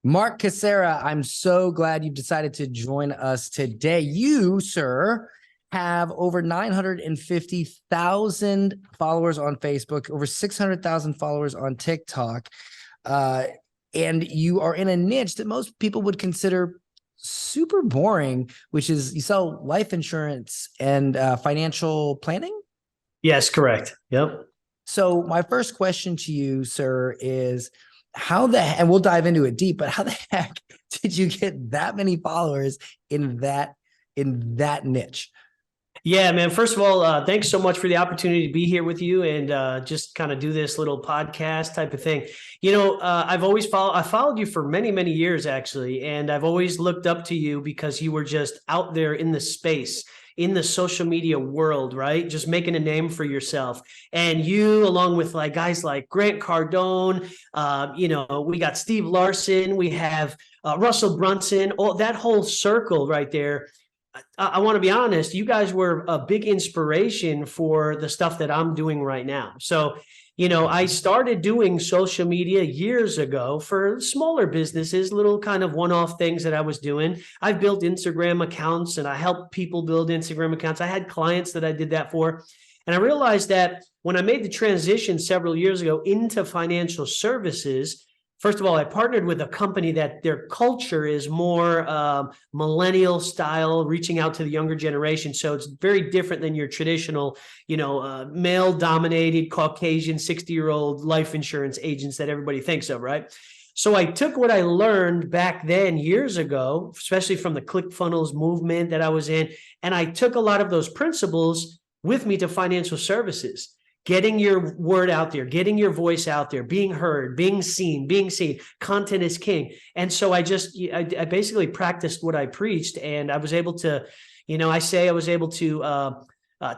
Mark Casera, I'm so glad you've decided to join us today. You, sir, have over 950,000 followers on Facebook, over 600,000 followers on TikTok, and you are in a niche that most people would consider super boring, which is you sell life insurance and financial planning? Yes, correct. Yep. So my first question to you, sir, is and we'll dive into it deep, but how the heck did you get that many followers in that niche? Yeah, man. First of all, thanks so much for the opportunity to be here with you and just kind of do this little podcast type of thing. I followed you for many, many years actually, and I've always looked up to you because you were just out there in the space, in the social media world, right? Just making a name for yourself. And you, along with like guys like Grant Cardone, we got Steve Larson, we have Russell Brunson, all that whole circle right there. I want to be honest, you guys were a big inspiration for the stuff that I'm doing right now. So, I started doing social media years ago for smaller businesses, little kind of one-off things that I was doing. I've built Instagram accounts and I help people build Instagram accounts. I had clients that I did that for. And I realized that when I made the transition several years ago into financial services, first of all, I partnered with a company that their culture is more millennial style, reaching out to the younger generation. So it's very different than your traditional, male-dominated Caucasian 60-year-old life insurance agents that everybody thinks of, right? So I took what I learned back then years ago, especially from the ClickFunnels movement that I was in, and I took a lot of those principles with me to financial services. Getting your word out there, getting your voice out there, being heard, being seen. Content is king. And so I basically practiced what I preached, and I was able to, I was able to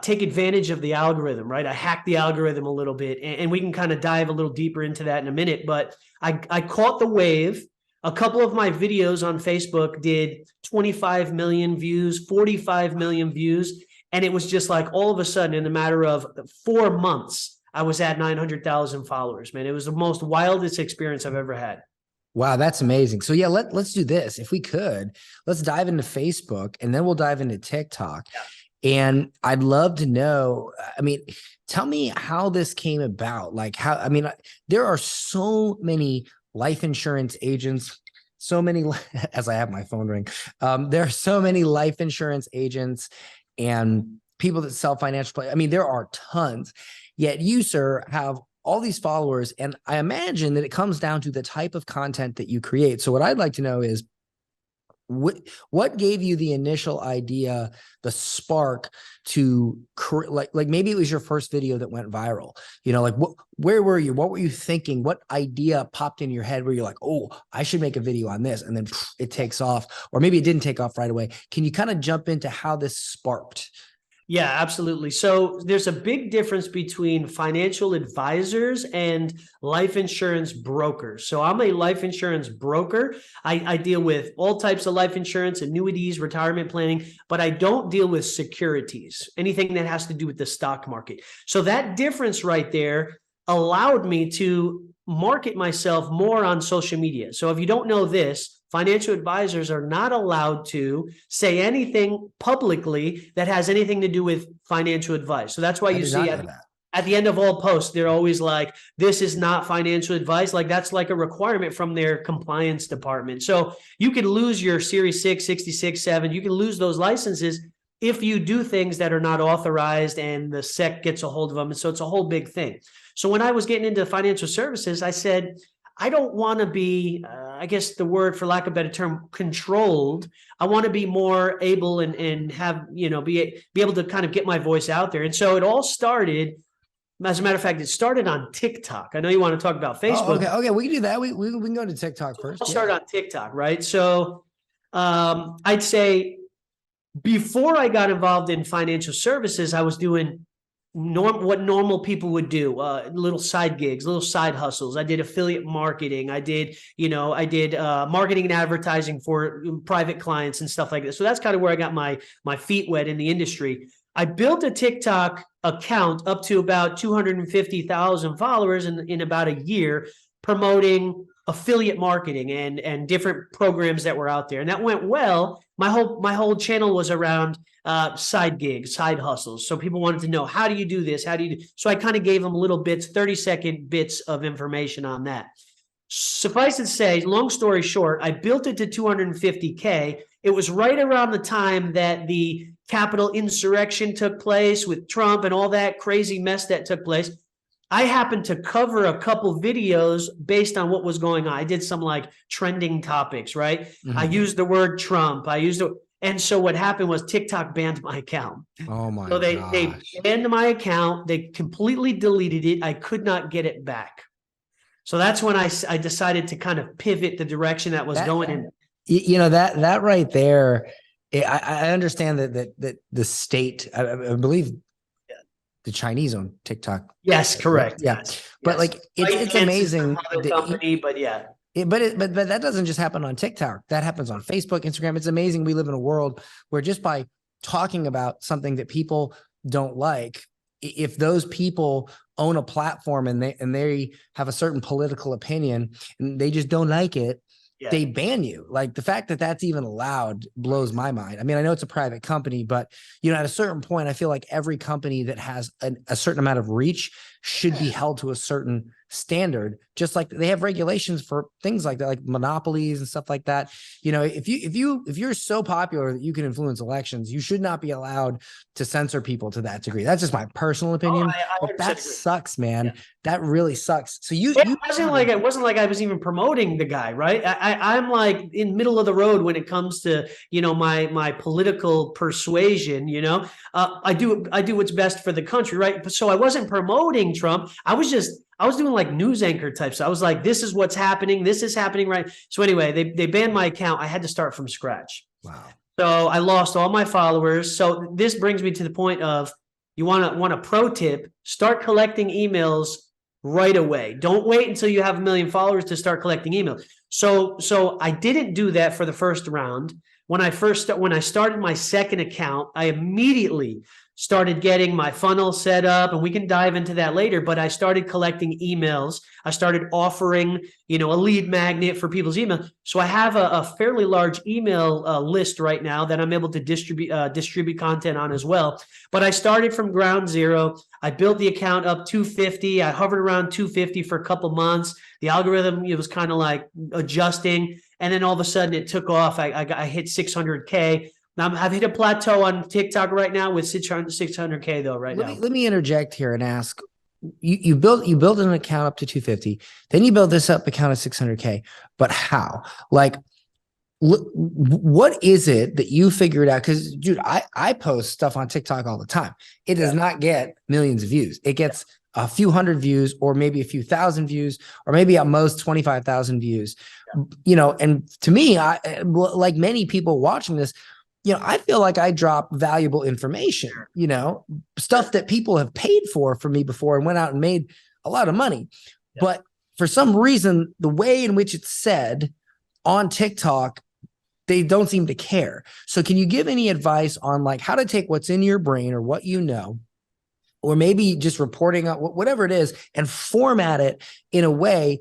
take advantage of the algorithm, right? I hacked the algorithm a little bit, and we can kind of dive a little deeper into that in a minute. But I caught the wave. A couple of my videos on Facebook did 25 million views, 45 million views. And it was just like all of a sudden, in a matter of 4 months, I was at 900,000 followers, man. It was the most wildest experience I've ever had. Wow, that's amazing. So yeah, let's do this. If we could, let's dive into Facebook and then we'll dive into TikTok. Yeah. And I'd love to know, tell me how this came about. There are so many life insurance agents, so many, as I have my phone ring, there are so many life insurance agents and people that sell financial planning. There are tons, yet you, sir, have all these followers. And I imagine that it comes down to the type of content that you create. So what I'd like to know is what gave you the initial idea, the spark to like maybe it was your first video that went viral, where were you? What were you thinking? What idea popped in your head where you're like, oh, I should make a video on this, and then it takes off, or maybe it didn't take off right away. Can you kind of jump into how this sparked? Yeah, absolutely. So there's a big difference between financial advisors and life insurance brokers. So I'm a life insurance broker. I deal with all types of life insurance, annuities, retirement planning, but I don't deal with securities, anything that has to do with the stock market. So that difference right there allowed me to market myself more on social media. So if you don't know this, financial advisors are not allowed to say anything publicly that has anything to do with financial advice. So that's why you see at the end of all posts, they're always like, this is not financial advice. Like that's like a requirement from their compliance department. So you could lose your Series 6, 66, 7. You can lose those licenses if you do things that are not authorized and the SEC gets a hold of them. And so it's a whole big thing. So when I was getting into financial services, I said, I don't want to be, I guess the word, for lack of a better term, controlled. I want to be more able and have, be able to kind of get my voice out there. And so it all started, as a matter of fact, it started on TikTok. I know you want to talk about Facebook. Oh, okay, we can do that. We can go to TikTok first. I'll start on TikTok, right? So I'd say before I got involved in financial services, I was doing what normal people would do, little side gigs, little side hustles. I did affiliate marketing. I did marketing and advertising for private clients and stuff like that. So that's kind of where I got my feet wet in the industry. I built a TikTok account up to about 250,000 followers in about a year, promoting affiliate marketing and different programs that were out there. And that went well. My whole channel was around side gigs, side hustles. So people wanted to know, how do you do this? How do you do? So I kind of gave them little bits, 30-second bits of information on that. Suffice it to say, long story short, I built it to 250K. It was right around the time that the Capitol insurrection took place with Trump and all that crazy mess that took place. I happened to cover a couple videos based on what was going on. I did some like trending topics, right? Mhm. I used the word Trump. And so what happened was TikTok banned my account. Oh my So they gosh. banned my account. They completely deleted it. I could not get it back. So that's when I decided to kind of pivot the direction that was going in. You know, that right there, I understand that the state, I believe the Chinese own TikTok. Yes, correct. Yeah. Yes. But like it's amazing. Company, but yeah. But that doesn't just happen on TikTok. That happens on Facebook, Instagram. It's amazing. We live in a world where just by talking about something that people don't like, if those people own a platform and they have a certain political opinion and they just don't like it, they ban you. Like the fact that that's even allowed blows my mind. I mean, I know it's a private company, but you know, at a certain point, I feel like every company that has a certain amount of reach should be held to a certain standard, just like they have regulations for things like that, like monopolies and stuff like that. You know, if you're so popular that you can influence elections, you should not be allowed to censor people to that degree. That's just my personal opinion. But that sucks, man. Yeah. That really sucks. So it wasn't like I was even promoting the guy, right? I'm like in middle of the road when it comes to, you know, my political persuasion. You know, I do what's best for the country, right? So I wasn't promoting Trump. I was doing like news anchor types. So I was like, this is what's happening. This is happening, right? So anyway, they banned my account. I had to start from scratch. Wow. So I lost all my followers. So this brings me to the point of, you want a pro tip, start collecting emails right away. Don't wait until you have 1 million followers to start collecting emails. So I didn't do that for the first round. When I started my second account, I immediately started getting my funnel set up, and we can dive into that later, but I started collecting emails. I started offering, you know, a lead magnet for people's email. So I have a fairly large email list right now that I'm able to distribute content on as well. But I started from ground zero. I built the account up 250. I hovered around 250 for a couple months. The algorithm, it was kind of like adjusting. And then all of a sudden it took off. I hit 600K. Now I've hit a plateau on TikTok right now with 600K though right now. Let me interject here and ask, you built an account up to 250, then you build this up account of 600K, but how? Like, what is it that you figured out? Because dude, I post stuff on TikTok all the time. It does not get millions of views. It gets a few hundred views, or maybe a few thousand views, or maybe at most 25,000 views. You know, and to me, like many people watching this, you know, I feel like I drop valuable information, you know, stuff that people have paid for me before and went out and made a lot of money. But for some reason, the way in which it's said on TikTok, they don't seem to care. So can you give any advice on like how to take what's in your brain or what you know, or maybe just reporting out whatever it is, and format it in a way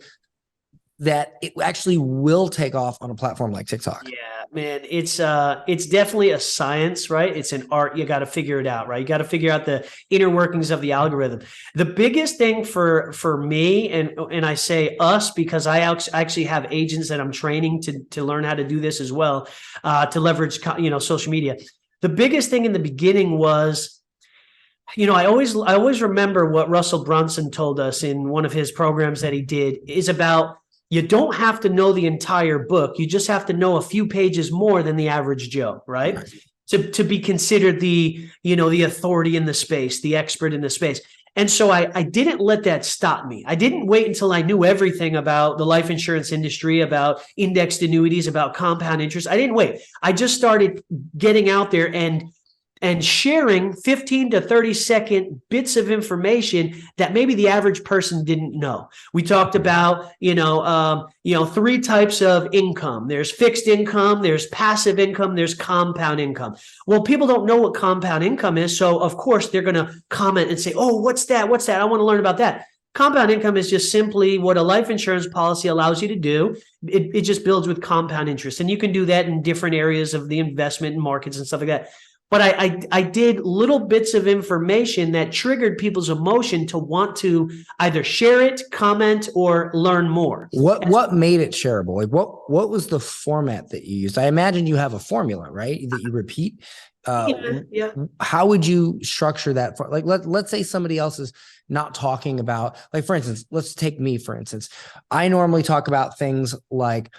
that it actually will take off on a platform like TikTok? Yeah, man, it's definitely a science, right? It's an art. You got to figure it out, right? You got to figure out the inner workings of the algorithm. The biggest thing for me, and I say us because I actually have agents that I'm training to learn how to do this as well, to leverage, you know, social media. The biggest thing in the beginning was, you know, I always remember what Russell Brunson told us in one of his programs that he did is about, you don't have to know the entire book. You just have to know a few pages more than the average Joe, right? To be considered the, you know, the authority in the space, the expert in the space. And so I didn't let that stop me. I didn't wait until I knew everything about the life insurance industry, about indexed annuities, about compound interest. I didn't wait. I just started getting out there and sharing 15 to 30-second bits of information that maybe the average person didn't know. We talked about, you know, 3 types of income. There's fixed income, there's passive income, there's compound income. Well, people don't know what compound income is. So of course they're going to comment and say, oh, what's that? What's that? I want to learn about that. Compound income is just simply what a life insurance policy allows you to do. It just builds with compound interest. And you can do that in different areas of the investment markets and stuff like that. But I did little bits of information that triggered people's emotion to want to either share it, comment, or learn more. What made it shareable? Like what was the format that you used? I imagine you have a formula, right? That you repeat. Yeah. How would you structure that? For, like, let's say somebody else is not talking about, like, for instance, let's take me, for instance. I normally talk about things like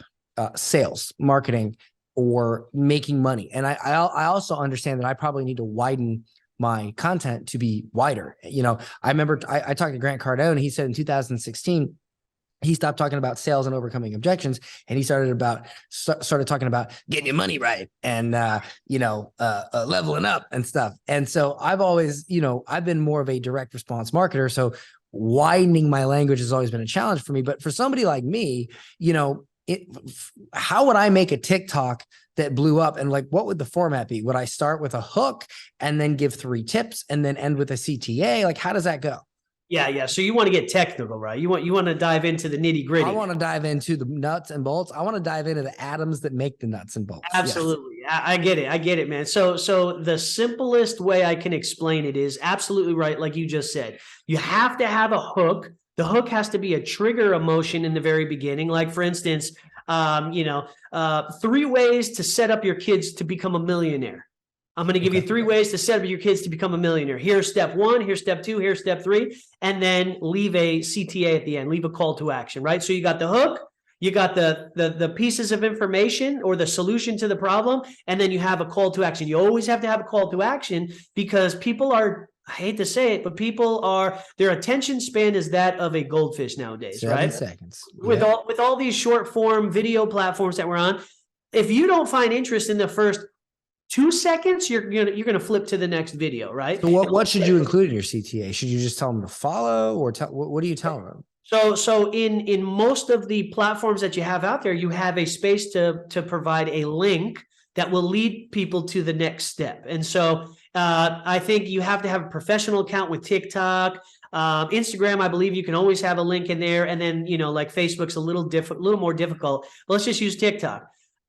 sales, marketing, or making money. And I also understand that I probably need to widen my content to be wider. You know, I remember I talked to Grant Cardone. He said in 2016, he stopped talking about sales and overcoming objections, and he started talking about getting your money right and leveling up and stuff. And so I've always, I've been more of a direct response marketer. So widening my language has always been a challenge for me. But for somebody like me, how would I make a TikTok that blew up? And like, what would the format be? Would I start with a hook and then give 3 tips and then end with a CTA? Like, how does that go? Yeah. So you want to get technical, right? You want to dive into the nitty gritty. I want to dive into the nuts and bolts. I want to dive into the atoms that make the nuts and bolts. Absolutely. Yes. I get it, man. So the simplest way I can explain it is absolutely right. Like you just said, you have to have a hook. The hook has to be a trigger emotion in the very beginning. Like, for instance, 3 ways to set up your kids to become a millionaire. I'm going to give you 3 ways to set up your kids to become a millionaire. Here's step 1, here's step 2, here's step 3, and then leave a CTA at the end, leave a call to action, right? So you got the hook, you got the pieces of information or the solution to the problem, and then you have a call to action. You always have to have a call to action because people are, I hate to say it, but their attention span is that of a goldfish nowadays, 7 right? seconds. With all these short form video platforms that we're on, if you don't find interest in the first 2 seconds, you're gonna flip to the next video, right? So what should you include in your CTA? Should you just tell them to follow, or what do you tell them? So in most of the platforms that you have out there, you have a space to provide a link that will lead people to the next step. And so I think you have to have a professional account with TikTok. Instagram, I believe you can always have a link in there. And then, like Facebook's a little more difficult. But let's just use TikTok.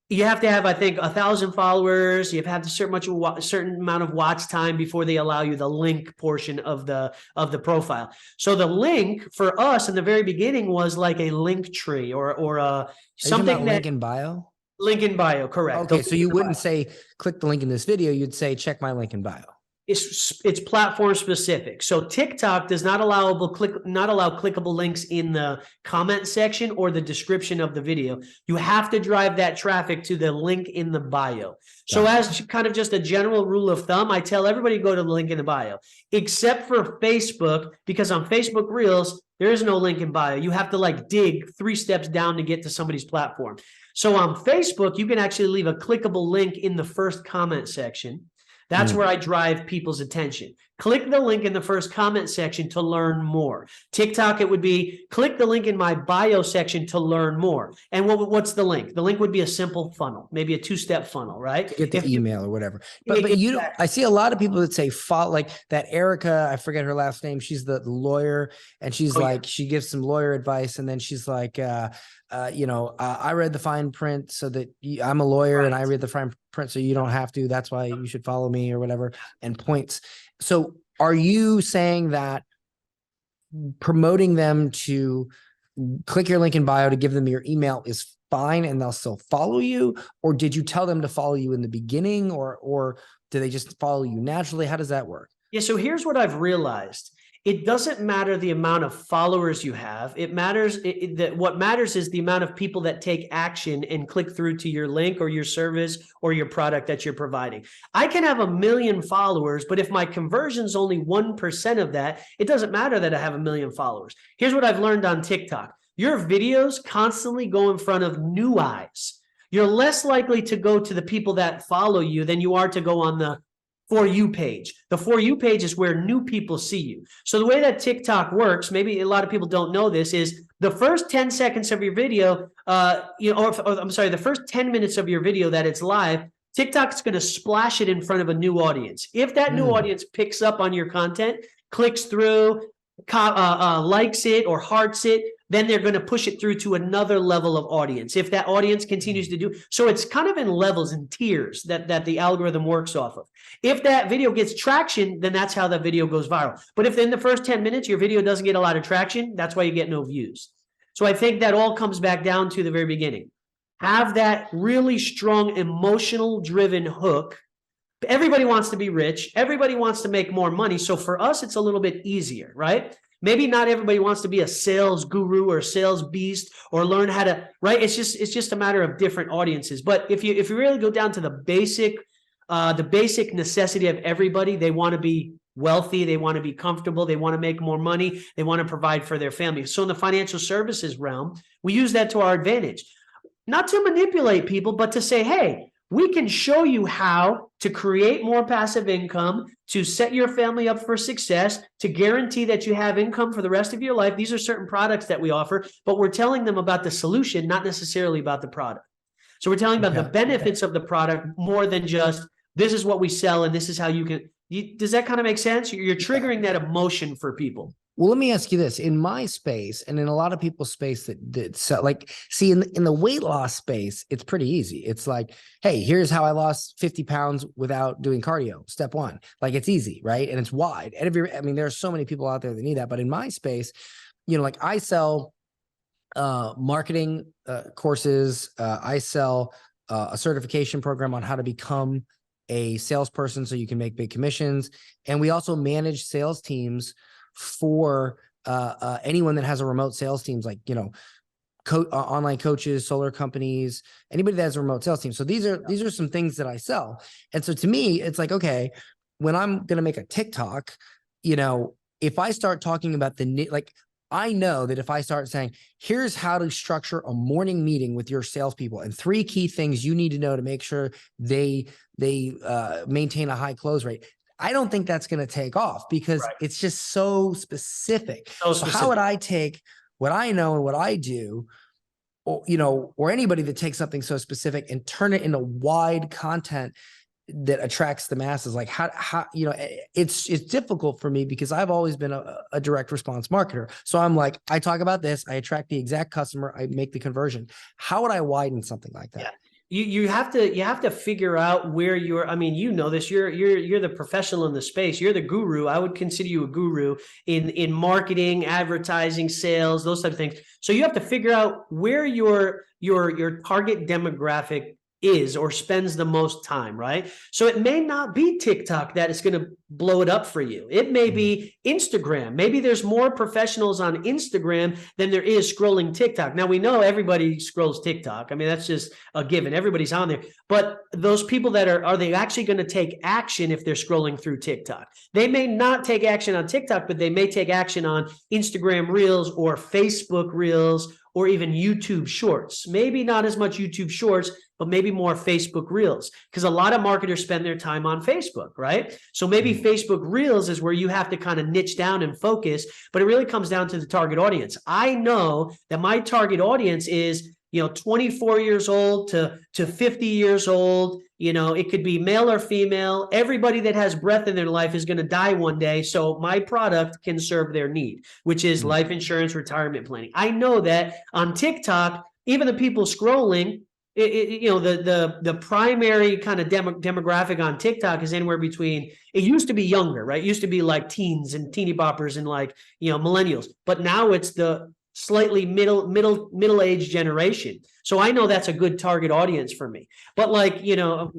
You have to have, I think, 1,000 followers. You have to have a certain amount of watch time before they allow you the link portion of the profile. So the link for us in the very beginning was like a link tree or something. Link in bio? Link in bio, correct. Okay, so you wouldn't say click the link in this video. You'd say check my link in bio. It's platform specific. So TikTok does not allow clickable links in the comment section or the description of the video. You have to drive that traffic to the link in the bio. So as kind of just a general rule of thumb, I tell everybody to go to the link in the bio, except for Facebook, because on Facebook Reels, there is no link in bio. You have to dig 3 steps down to get to somebody's platform. So on Facebook, you can actually leave a clickable link in the first comment section. That's where I drive people's attention. Click the link in the first comment section to learn more. TikTok, it would be click the link in my bio section to learn more. And what's the link? The link would be a simple funnel, maybe a 2-step funnel, right? To get the email or whatever. But you don't, I see a lot of people that say follow, like that Erica, I forget her last name. She's the lawyer, and she's she gives some lawyer advice, and then she's like, I read the fine print so that I'm a lawyer, and I read the fine print so you don't have to. That's why you should follow me or whatever, and points. So are you saying that promoting them to click your link in bio to give them your email is fine and they'll still follow you? Or did you tell them to follow you in the beginning, or do they just follow you naturally? How does that work? Yeah, so here's what I've realized. It doesn't matter the amount of followers you have. It matters what matters is the amount of people that take action and click through to your link or your service or your product that you're providing. I can have 1 million followers, but if my conversion is only 1% of that, it doesn't matter that I have 1 million followers. Here's what I've learned on TikTok. Your videos constantly go in front of new eyes. You're less likely to go to the people that follow you than you are to go on the For You page. The For You page is where new people see you. So the way that TikTok works, maybe a lot of people don't know this, is the first 10 seconds of your video, the first 10 minutes of your video that it's live, TikTok's going to splash it in front of a new audience. If that new audience picks up on your content, clicks through, likes it or hearts it, then they're going to push it through to another level of audience. If that audience continues to do, so it's kind of in levels and tiers that the algorithm works off of. If that video gets traction, then that's how that video goes viral. But if in the first 10 minutes, your video doesn't get a lot of traction, that's why you get no views. So I think that all comes back down to the very beginning. Have that really strong emotional driven hook. Everybody wants to be rich. Everybody wants to make more money. So for us, it's a little bit easier, right? Maybe not everybody wants to be a sales guru or sales beast or learn how to, right? It's just a matter of different audiences. But if you really go down to the basic necessity of everybody, they want to be wealthy, they want to be comfortable, they want to make more money, they want to provide for their family. So in the financial services realm, we use that to our advantage. Not to manipulate people, but to say, hey, we can show you how to create more passive income, to set your family up for success, to guarantee that you have income for the rest of your life. These are certain products that we offer, but we're telling them about the solution, not necessarily about the product. So we're telling them about the benefits of the product more than just, this is what we sell and this is how you can. Does that kind of make sense? You're triggering that emotion for people. Well, let me ask you this. In my space and in a lot of people's space that sell, like, see, in the weight loss space, it's pretty easy. It's like, hey, here's how I lost 50 pounds without doing cardio. Step one. Like, it's easy, right? And it's wide. And I mean, there are so many people out there that need that. But in my space, you know, like I sell marketing courses. I sell a certification program on how to become a salesperson so you can make big commissions. And we also manage sales teams for anyone that has a remote sales teams, like, you know, online coaches, solar companies, anybody that has a remote sales team. So these are some things that I sell. And so to me, it's like, okay, when I'm going to make a TikTok, you know, if I start talking about like, I know that if I start saying, here's how to structure a morning meeting with your salespeople and 3 key things you need to know to make sure they maintain a high close rate, I don't think that's going to take off because it's just so specific. So how would I take what I know and what I do, or, you know, or anybody that takes something so specific and turn it into wide content that attracts the masses? Like how, you know, it's difficult for me because I've always been a direct response marketer. So I'm like, I talk about this, I attract the exact customer, I make the conversion. How would I widen something like that? Yeah. You have to figure out where you're. I mean, you know this. You're the professional in the space. You're the guru. I would consider you a guru in marketing, advertising, sales, those type of things. So you have to figure out where your target demographic is or spends the most time, right? So it may not be TikTok that is going to blow it up for you. It may be Instagram. Maybe there's more professionals on Instagram than there is scrolling TikTok. Now, we know everybody scrolls TikTok. I mean, that's just a given. Everybody's on there. But those people that are they actually going to take action if they're scrolling through TikTok? They may not take action on TikTok, but they may take action on Instagram Reels or Facebook Reels or even YouTube Shorts. Maybe not as much YouTube Shorts, but maybe more Facebook Reels, because a lot of marketers spend their time on Facebook, right? So maybe Facebook Reels is where you have to kind of niche down and focus, but it really comes down to the target audience. I know that my target audience is, you know, 24 years old to 50 years old. You know, it could be male or female. Everybody that has breath in their life is going to die one day. So my product can serve their need, which is life insurance, retirement planning. I know that on TikTok, even the people scrolling, you know, the primary kind of demographic on TikTok is anywhere between, it used to be younger, right? It used to be like teens and teeny boppers and like, you know, millennials, but now it's the slightly middle-aged generation. So I know that's a good target audience for me. But like, you know,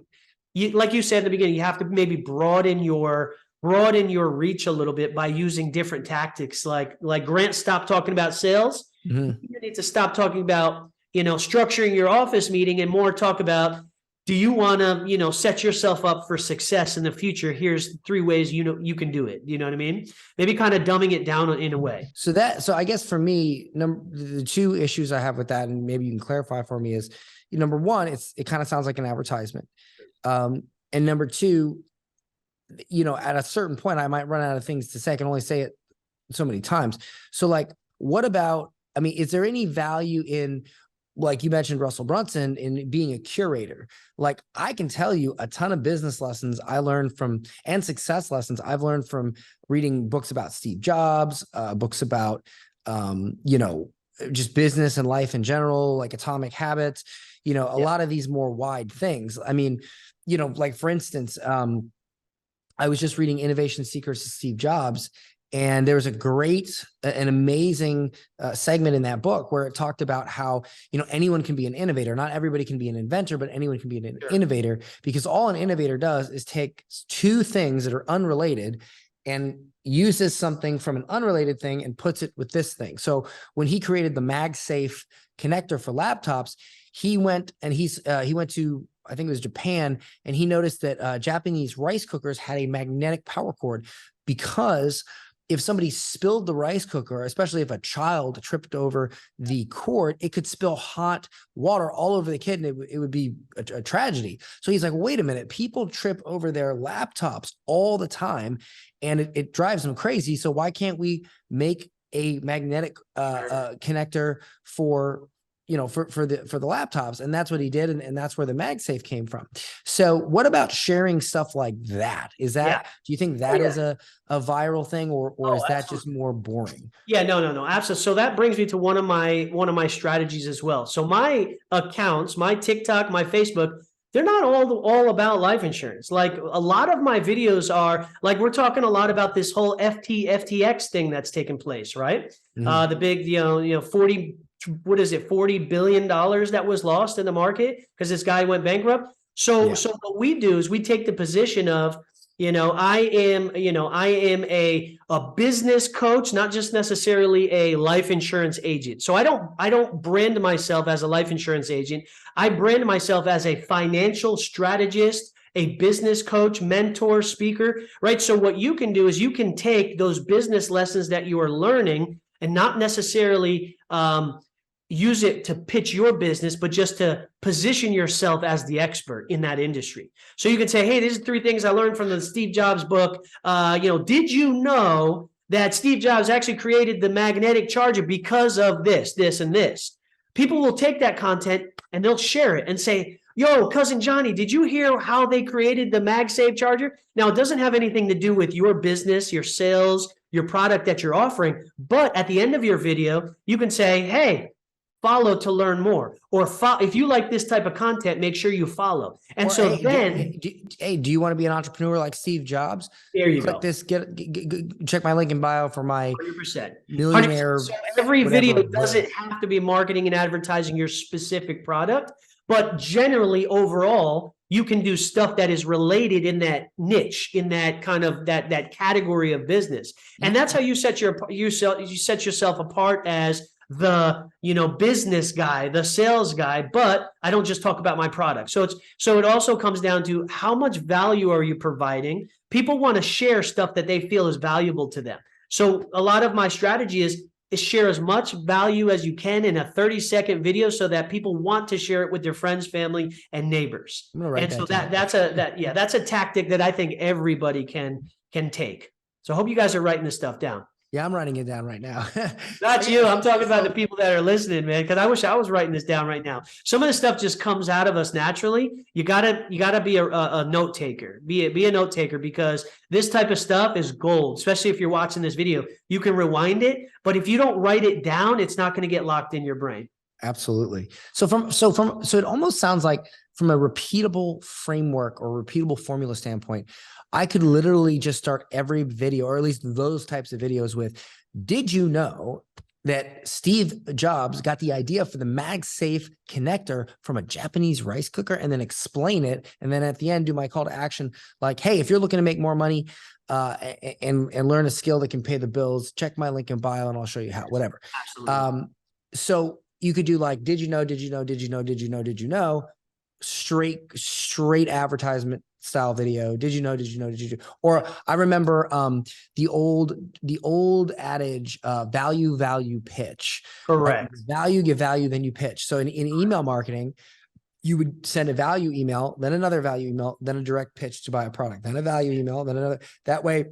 like you said in the beginning, you have to maybe broaden your reach a little bit by using different tactics. Like Grant stopped talking about sales. You need to stop talking about, you know, structuring your office meeting and more talk about, do you want to, you know, set yourself up for success in the future? Here's 3 ways, you know, you can do it. You know what I mean? Maybe kind of dumbing it down in a way. So I guess for me, the 2 issues I have with that, and maybe you can clarify for me, is number 1, it kind of sounds like an advertisement. And number 2, you know, at a certain point, I might run out of things to say. I can only say it so many times. So like, what about, I mean, is there any value in like you mentioned Russell Brunson in being a curator. Like I can tell you a ton of business lessons I learned from, and success lessons I've learned from reading books about Steve Jobs, books about, you know, just business and life in general, like Atomic Habits, you know, a lot of these more wide things. I mean, you know, like for instance, I was just reading Innovation Secrets of Steve Jobs, and there was a great, an amazing segment in that book where it talked about how, you know, anyone can be an innovator. Not everybody can be an inventor, but anyone can be an innovator, because all an innovator does is take two things that are unrelated and uses something from an unrelated thing and puts it with this thing. So when he created the MagSafe connector for laptops, he went to, I think it was Japan, and he noticed that Japanese rice cookers had a magnetic power cord, because if somebody spilled the rice cooker, especially if a child tripped over the cord, it could spill hot water all over the kid, and it would be a tragedy. So he's like, wait a minute, people trip over their laptops all the time, and it drives them crazy. So why can't we make a magnetic connector for, you know, for the laptops? And that's what he did. And that's where the MagSafe came from. So what about sharing stuff like that? Is that, do you think that is a viral thing, or is that just more boring? Yeah, no, absolutely. So that brings me to one of my strategies as well. So my accounts, my TikTok, my Facebook, they're not all about life insurance. Like a lot of my videos are like, we're talking a lot about this whole FTX thing that's taken place, right? Mm-hmm. The big, you know, $40 billion that was lost in the market because this guy went bankrupt. So what we do is we take the position of, you know, I am a business coach, not just necessarily a life insurance agent. So I don't brand myself as a life insurance agent. I brand myself as a financial strategist, a business coach, mentor, speaker, right? So what you can do is you can take those business lessons that you are learning and not necessarily use it to pitch your business, but just to position yourself as the expert in that industry. So you can say, hey, these are 3 things I learned from the Steve Jobs book. You know, did you know that Steve Jobs actually created the magnetic charger because of this, this, and this? People will take that content and they'll share it and say, yo, cousin Johnny, did you hear how they created the MagSafe charger? Now, it doesn't have anything to do with your business, your sales, your product that you're offering. But at the end of your video, you can say, hey, follow to learn more, or if you like this type of content, make sure you follow. And so then, do you want to be an entrepreneur like Steve Jobs? There you click go. This, check my link in bio for my 100%. millionaire. So every video doesn't have to be marketing and advertising your specific product, but generally overall, you can do stuff that is related in that niche, in that kind of that category of business. And that's how you set yourself apart as the, you know, business guy, the sales guy. But I don't just talk about my product. So it also comes down to how much value are you providing? People want to share stuff that they feel is valuable to them. So a lot of my strategy is share as much value as you can in a 30-second video so that people want to share it with their friends, family, and neighbors. And so that's a tactic that I think everybody can take. So I hope you guys are writing this stuff down. Yeah, I'm writing it down right now. Not you. I'm talking about the people that are listening, man, because I wish I was writing this down right now. Some of this stuff just comes out of us naturally. You gotta be a note taker. Be a note taker, because this type of stuff is gold, especially if you're watching this video. You can rewind it, but if you don't write it down, it's not going to get locked in your brain. Absolutely. So it almost sounds like from a repeatable framework or repeatable formula standpoint, I could literally just start every video, or at least those types of videos, with, did you know that Steve Jobs got the idea for the MagSafe connector from a Japanese rice cooker, and then explain it. And then at the end, do my call to action, like, hey, if you're looking to make more money and learn a skill that can pay the bills, check my link in bio and I'll show you how, whatever. Absolutely. So you could do like, did you know, did you know, did you know, did you know, did you know, straight advertisement style video. Did you know, did you know, did you do? Or I remember the old adage, value pitch. Correct. Value, give value, then you pitch. So in email marketing, you would send a value email, then another value email, then a direct pitch to buy a product, then a value email, then another. That way,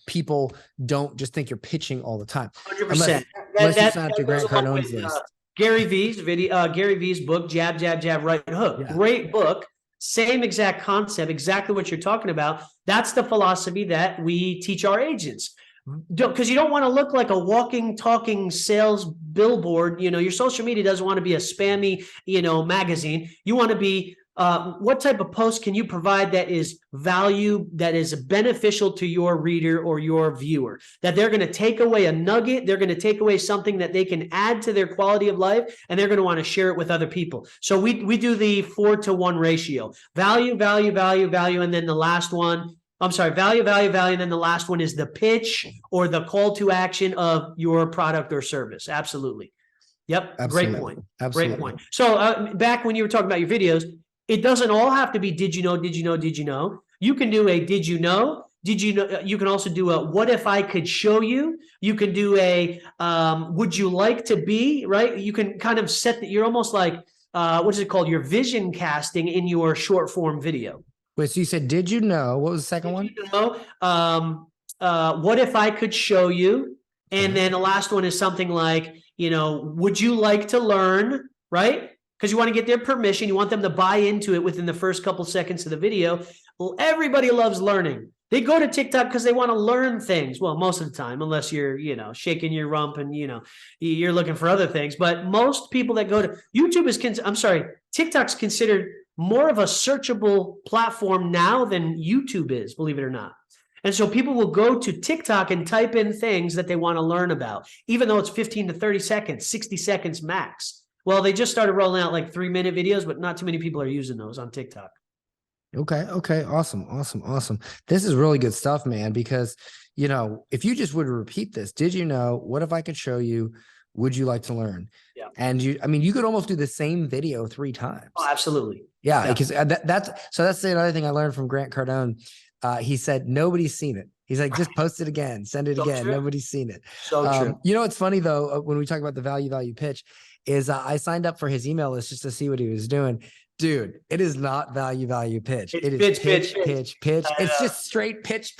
people don't just think you're pitching all the time. 100%. Unless you sign up to Grant Cardone's list. Gary V's video, Gary V's book, Jab, Jab, Jab, Right Hook. Yeah. Great book. Same exact concept, exactly what you're talking about. That's the philosophy that we teach our agents. Because you don't want to look like a walking, talking sales billboard. You know, your social media doesn't want to be a spammy, you know, magazine. You want to be, what type of post can you provide that is value, that is beneficial to your reader or your viewer, that they're going to take away a nugget, they're going to take away something that they can add to their quality of life, and they're going to want to share it with other people. So we do the 4-to-1 ratio: value, value, value, value, and then the last one, I'm sorry, value, value, value, and then the last one is the pitch or the call to action of your product or service. Absolutely. Yep. Absolutely. Great point. Absolutely. Great point. So back when you were talking about your videos, it doesn't all have to be did you know, did you know, did you know? You can do a did you know? Did you know? You can also do a what if I could show you? You can do a would you like to be, right? You can kind of set that. You're almost like what is it called? Your vision casting in your short form video. Wait, so you said, did you know? What was the second one? You know, what if I could show you? And then the last one is something like, you know, would you like to learn, right? Because you want to get their permission. You want them to buy into it within the first couple seconds of the video. Well, everybody loves learning. They go to TikTok because they want to learn things. Well, most of the time, unless you're, you know, shaking your rump and, you know, you're looking for other things. But most people that go to YouTube TikTok's considered more of a searchable platform now than YouTube is, believe it or not. And so people will go to TikTok and type in things that they want to learn about, even though it's 15 to 30 seconds, 60 seconds max. Well, they just started rolling out like 3-minute videos, but not too many people are using those on TikTok. Okay. Okay. Awesome. Awesome. Awesome. This is really good stuff, man, because, you know, if you just would repeat this, did you know, what if I could show you, would you like to learn? Yeah. And I mean, you could almost do the same video 3 times. Oh, absolutely. Yeah. Because that's the other thing I learned from Grant Cardone. He said, nobody's seen it. He's like, just post it again, send it again. True. Nobody's seen it. So true. You know, what's funny though, when we talk about the value pitch is I signed up for his email list just to see what he was doing. Dude, it is not value pitch. It is pitch. It's just straight pitch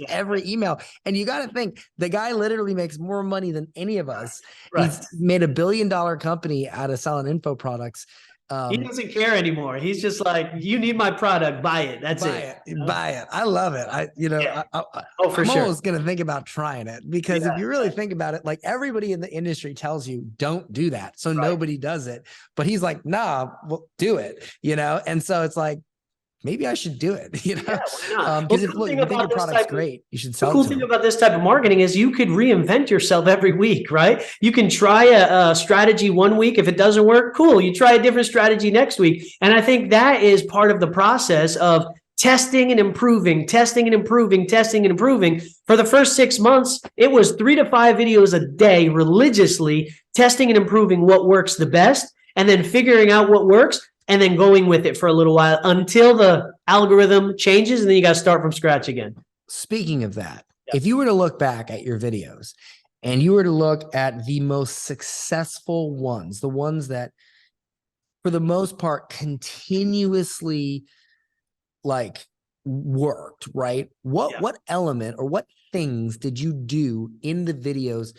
every email. And you got to think the guy literally makes more money than any of us. Right. He's made $1 billion company out of selling info products. He doesn't care anymore. He's just like, you need my product, buy it. That's it. Buy it. I love it. I'm almost going to think about trying it because if you really think about it, like everybody in the industry tells you don't do that. So nobody does it, but he's like, nah, well, do it, you know? And so it's like, maybe I should do it, you know, because if you think your product's great, you should sell it. The cool thing about this type of marketing is you could reinvent yourself every week, right? You can try a strategy one week. If it doesn't work, cool. You try a different strategy next week. And I think that is part of the process of testing and improving, testing and improving, testing and improving. For the first 6 months, it was 3 to 5 videos a day, religiously testing and improving what works the best, and then figuring out what works, and then going with it for a little while until the algorithm changes, and then you got to start from scratch again. Speaking of that, if you were to look back at your videos and you were to look at the most successful ones, the ones that for the most part continuously like worked, right? What element or what things did you do in the videos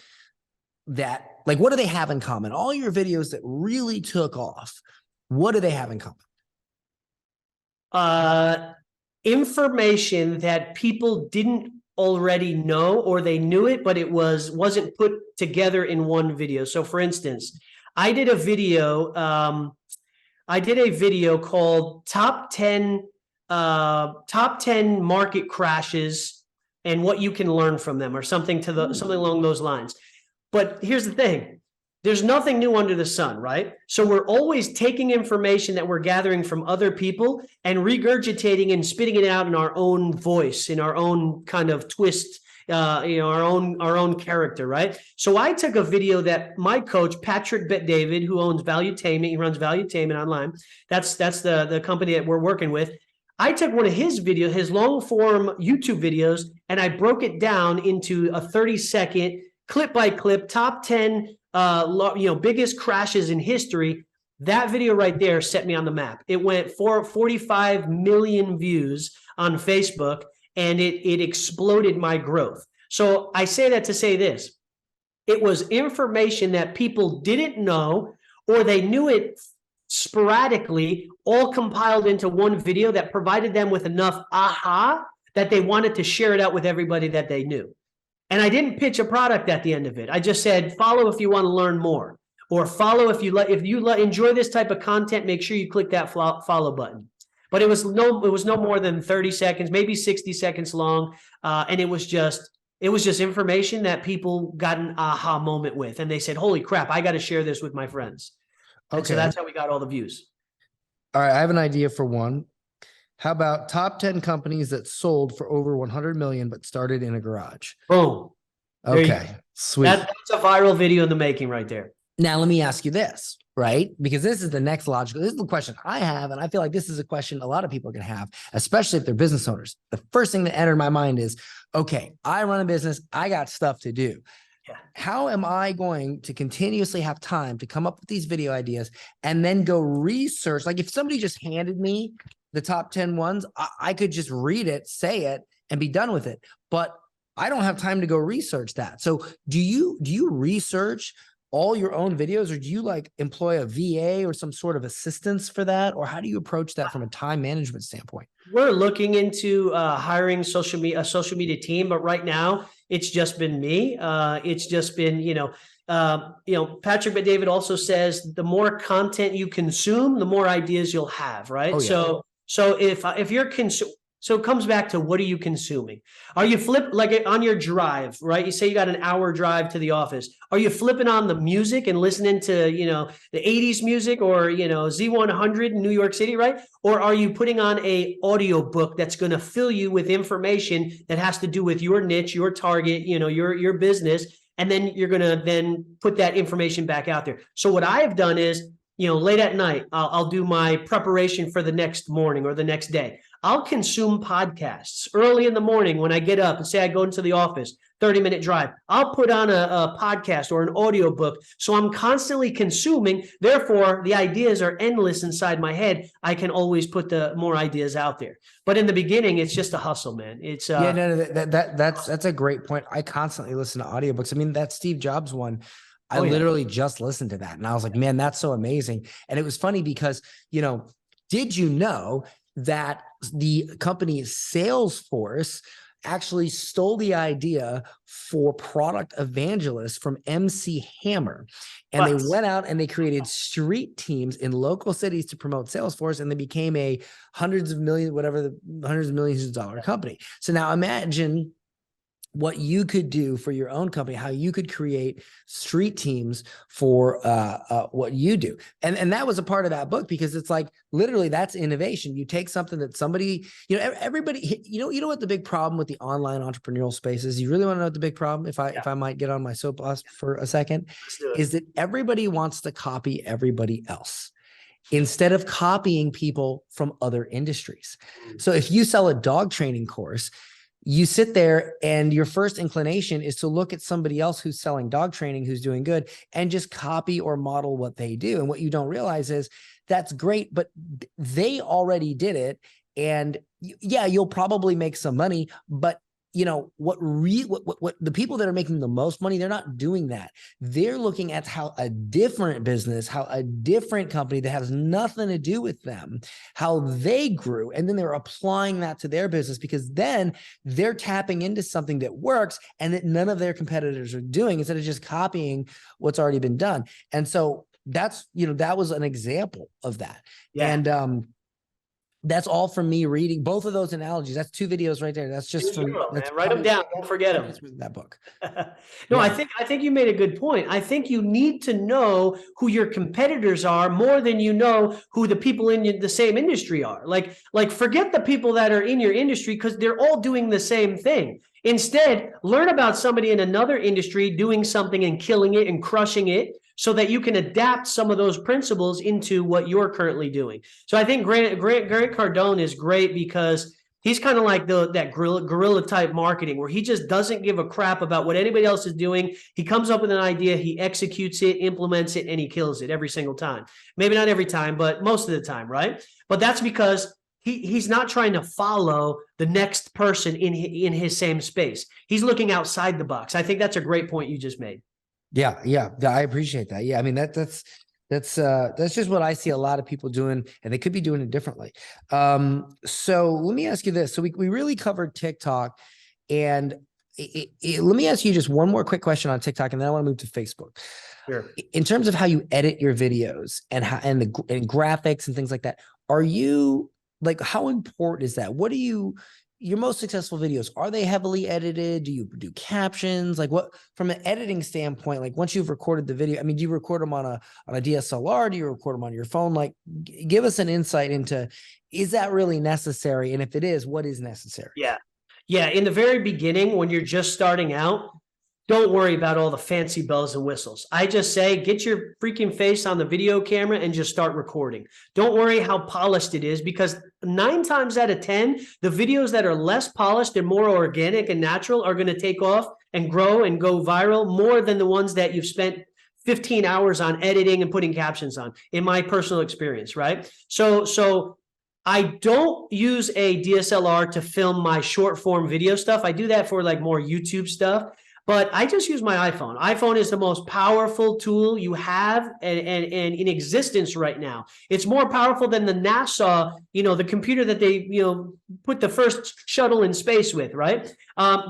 that, like, what do they have in common? All your videos that really took off, what do they have in common? Information that people didn't already know, or they knew it, but it wasn't put together in one video. So for instance, I did a video called top 10 market crashes and what you can learn from them, or something along those lines. But here's the thing. There's nothing new under the sun, right? So we're always taking information that we're gathering from other people and regurgitating and spitting it out in our own voice, in our own kind of twist, our own character, right? So I took a video that my coach, Patrick Bet-David, who owns Valuetainment, he runs Valuetainment online. That's the company that we're working with. I took one of his videos, his long form YouTube videos, and I broke it down into a 30-second clip by clip, top 10 biggest crashes in history. That video right there set me on the map. It went for 45 million views on Facebook, and it exploded my growth. So I say that to say this: It was information that people didn't know, or they knew it sporadically, all compiled into one video that provided them with enough aha that they wanted to share it out with everybody that they knew. And I didn't pitch a product at the end of it. I just said, follow if you want to learn more, or follow if you enjoy this type of content, make sure you click that follow button. But it was no more than 30 seconds, maybe 60 seconds long. And it was just information that people got an aha moment with. And they said, holy crap, I got to share this with my friends. Okay. And so that's how we got all the views. All right. I have an idea for one. How about top 10 companies that sold for over 100 million, but started in a garage? Boom. Okay. Sweet. That's a viral video in the making right there. Now, let me ask you this, right? Because this is the next logical, this is the question I have. And I feel like this is a question a lot of people can have, especially if they're business owners. The first thing that entered my mind is, okay, I run a business. I got stuff to do. Yeah. How am I going to continuously have time to come up with these video ideas and then go research? Like if somebody just handed me the top 10 ones, I could just read it, say it, and be done with it. But I don't have time to go research that. So do you research all your own videos, or do you like employ a VA or some sort of assistance for that? Or how do you approach that from a time management standpoint? We're looking into hiring a social media team, but right now it's just been me. It's just been, Patrick Bet-David also says the more content you consume, the more ideas you'll have, right? Oh, yeah. So if you're so it comes back to, what are you consuming? Are you like on your drive, right? You say you got an hour drive to the office. Are you flipping on the music and listening to, the 80s music, or, Z100 in New York City, right? Or are you putting on a audio book that's going to fill you with information that has to do with your niche, your target, your business, and then you're going to then put that information back out there. So what I have done is, late at night, I'll do my preparation for the next morning or the next day. I'll consume podcasts early in the morning when I get up and say I go into the office, 30-minute drive. I'll put on a podcast or an audio book. So I'm constantly consuming. Therefore, the ideas are endless inside my head. I can always put the more ideas out there. But in the beginning, it's just a hustle, man. It's that's a great point. I constantly listen to audiobooks. I mean, that Steve Jobs one, I literally just listened to that and I was like, man, that's so amazing. And it was funny because, did you know that the company Salesforce actually stole the idea for product evangelists from MC Hammer? And they went out and they created street teams in local cities to promote Salesforce, and they became a hundreds of millions of dollar company. So now imagine what you could do for your own company, how you could create street teams for what you do. And that was a part of that book, because it's like, literally that's innovation. You take something that somebody, everybody, you know what the big problem with the online entrepreneurial space is? You really want to know what the big problem, if I might get on my soapbox for a second, is that everybody wants to copy everybody else instead of copying people from other industries. So if you sell a dog training course, you sit there and your first inclination is to look at somebody else who's selling dog training, who's doing good, and just copy or model what they do. And what you don't realize is that's great, but they already did it. And yeah, you'll probably make some money, but what the people that are making the most money, they're not doing that. They're looking at how a different business, how a different company that has nothing to do with them, how they grew. And then they're applying that to their business, because then they're tapping into something that works and that none of their competitors are doing, instead of just copying what's already been done. And so that's, that was an example of that. Yeah. And, that's all from me reading both of those analogies. That's 2 videos right there. That's just from write them down. Don't forget them. That book. No, yeah. I think you made a good point. I think you need to know who your competitors are more than you know who the people in the same industry are. Like forget the people that are in your industry, because they're all doing the same thing. Instead, learn about somebody in another industry doing something and killing it and crushing it, so that you can adapt some of those principles into what you're currently doing. So I think Grant Cardone is great, because he's kind of like that guerrilla type marketing, where he just doesn't give a crap about what anybody else is doing. He comes up with an idea, he executes it, implements it, and he kills it every single time. Maybe not every time, but most of the time, right? But that's because he's not trying to follow the next person in his same space. He's looking outside the box. I think that's a great point you just made. Yeah, yeah, I appreciate that. Yeah, I mean that's just what I see a lot of people doing, and they could be doing it differently. So let me ask you this. So we really covered TikTok, and let me ask you just one more quick question on TikTok, and then I want to move to Facebook. Sure. In terms of how you edit your videos and how and graphics and things like that, are you like how important is that? What do you your most successful videos, are they heavily edited? Do you do captions? Like what from an editing standpoint, like once you've recorded the video, I mean, do you record them on a DSLR? Do you record them on your phone? Like give us an insight into, is that really necessary? And if it is, what is necessary? Yeah. Yeah. In the very beginning, when you're just starting out, don't worry about all the fancy bells and whistles. I just say, get your freaking face on the video camera and just start recording. Don't worry how polished it is, because 9 times out of 10, the videos that are less polished and more organic and natural are going to take off and grow and go viral more than the ones that you've spent 15 hours on editing and putting captions on, in my personal experience, right? So I don't use a DSLR to film my short form video stuff. I do that for like more YouTube stuff. But I just use my iPhone. iPhone is the most powerful tool you have and in existence right now. It's more powerful than the NASA, the computer that they, put the first shuttle in space with, right?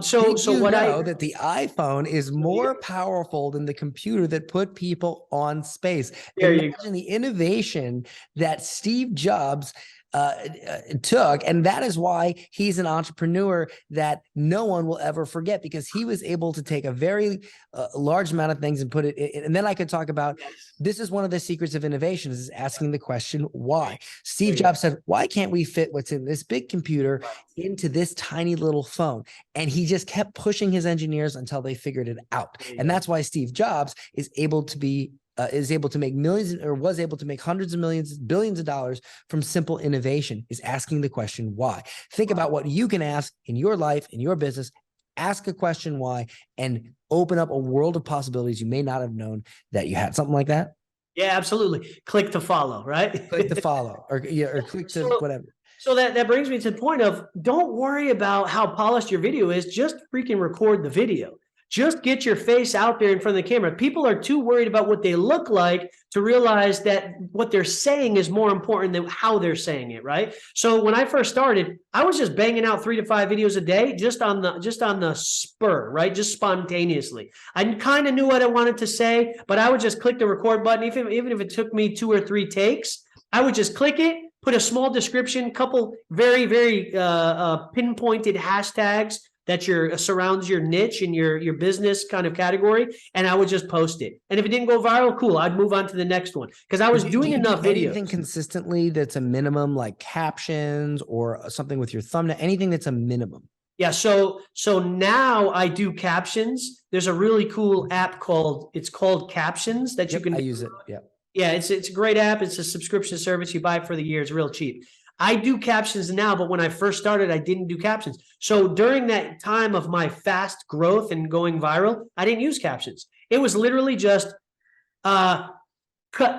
So what I know that the iPhone is more powerful than the computer that put people on space. Imagine the innovation that Steve Jobs took, and that is why he's an entrepreneur that no one will ever forget, because he was able to take a very large amount of things and put it in. And then I could talk about, this is one of the secrets of innovation, is asking the question why. Steve Jobs said, why can't we fit what's in this big computer into this tiny little phone? And he just kept pushing his engineers until they figured it out. And that's why Steve Jobs is able to make millions, or was able to make hundreds of millions, billions of dollars from simple innovation, is asking the question why. Think about what you can ask in your life, in your business. Ask a question why, and open up a world of possibilities you may not have known that you had. Something like that? Yeah, absolutely. Click to follow, right? Click to follow, or click to whatever. So that brings me to the point of, don't worry about how polished your video is. Just freaking record the video. Just get your face out there in front of the camera. People are too worried about what they look like to realize that what they're saying is more important than how they're saying it, right? So when I first started, I was just banging out 3 to 5 videos a day, just on the spur, right? Just spontaneously. I kind of knew what I wanted to say, but I would just click the record button. Even if it took me 2 or 3 takes, I would just click it, put a small description, couple very, very pinpointed hashtags that surrounds your niche and your business kind of category, and I would just post it. And if it didn't go viral, cool, I'd move on to the next one, because I was doing enough videos. Anything consistently that's a minimum, like captions or something with your thumbnail, anything that's a minimum? Yeah, so now I do captions. There's a really cool app called Captions that you can. I use it. Yeah. Yeah, it's a great app. It's a subscription service. You buy it for the year. It's real cheap. I do captions now, but when I first started, I didn't do captions. So during that time of my fast growth and going viral, I didn't use captions. It was literally just cut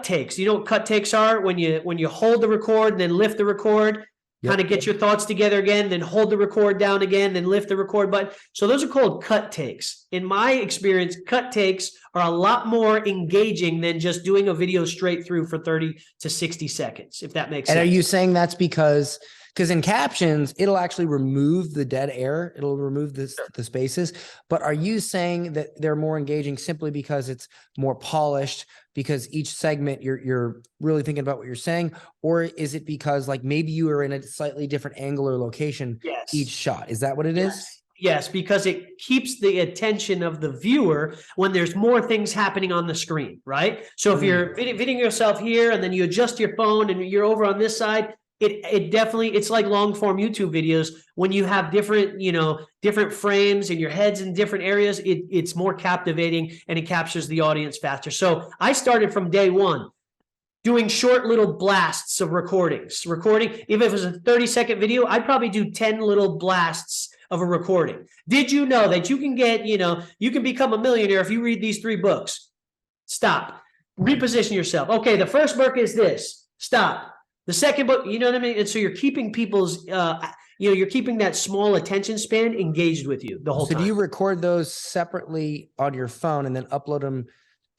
takes. You know what cut takes are? When you hold the record and then lift the record, kind of get your thoughts together again, then hold the record down again, then lift the record button. So those are called cut takes. In my experience, cut takes are a lot more engaging than just doing a video straight through for 30 to 60 seconds, if that makes sense. And are you saying that's because in captions, it'll actually remove the dead air, it'll remove the spaces, but are you saying that they're more engaging simply because it's more polished, because each segment you're really thinking about what you're saying? Or is it because like maybe you are in a slightly different angle or location each shot? Is that what it is? Yes, because it keeps the attention of the viewer when there's more things happening on the screen, right? So if you're videoing yourself here and then you adjust your phone and you're over on this side, it definitely, it's like long form YouTube videos. When you have different frames and your head's in different areas, it's more captivating and it captures the audience faster. So I started from day one doing short little blasts of recordings. If it was a 30-second video, I'd probably do 10 little blasts of a recording. Did you know that you can get, you can become a millionaire if you read these 3 books? Stop. Reposition yourself. Okay, the first book is this. Stop. The second book, you know what I mean? And so you're keeping people's you're keeping that small attention span engaged with you the whole time. So do you record those separately on your phone and then upload them,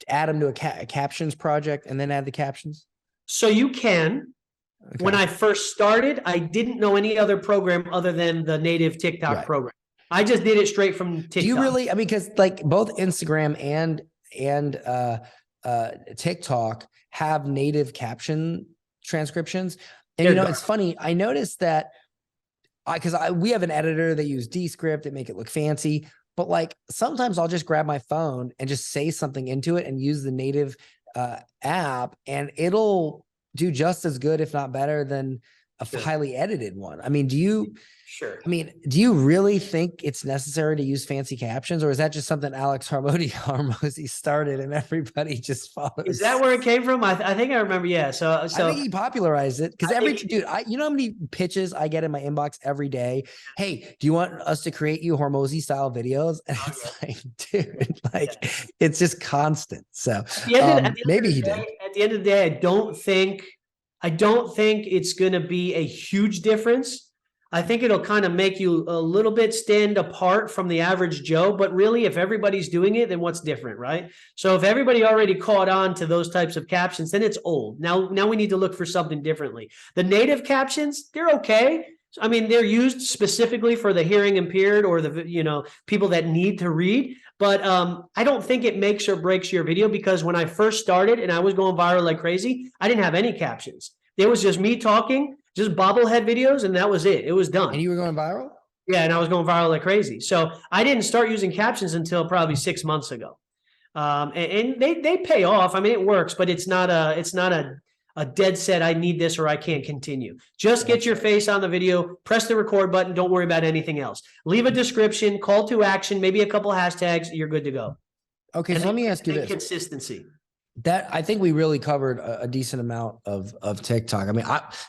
add them to a captions project and then add the captions? So you can. Okay. When I first started, I didn't know any other program other than the native TikTok program. I just did it straight from TikTok. Do you really? I mean, because like both Instagram and TikTok have native caption transcriptions. And it's funny. I noticed that because we have an editor that use Descript and make it look fancy, but like sometimes I'll just grab my phone and just say something into it and use the native app, and it'll do just as good, if not better, than a highly edited one. I mean, do you really think it's necessary to use fancy captions, or is that just something Alex Hormozi started and everybody just follows? Is that where it came from? I think I remember. Yeah. So I think he popularized it because you know how many pitches I get in my inbox every day? Hey, do you want us to create you Hormozi style videos? And it's like, dude, it's just constant. So maybe he did. At the end of the day, I don't think it's going to be a huge difference. I think it'll kind of make you a little bit stand apart from the average Joe, but really if everybody's doing it, then what's different, right? So if everybody already caught on to those types of captions, then it's old. Now we need to look for something differently. The native captions, they're okay. I mean, they're used specifically for the hearing impaired or the, people that need to read. But I don't think it makes or breaks your video, because when I first started and I was going viral like crazy, I didn't have any captions. It was just me talking, just bobblehead videos, and that was it. It was done. And you were going viral? Yeah, and I was going viral like crazy. So I didn't start using captions until probably 6 months ago. And they pay off. I mean, it works, but it's not a dead set, I need this or I can't continue. Just get your face on the video, press the record button, don't worry about anything else. Leave a description, call to action, maybe a couple hashtags, you're good to go. Okay, so let me ask you this. Consistency. That I think we really covered a decent amount of TikTok. I mean,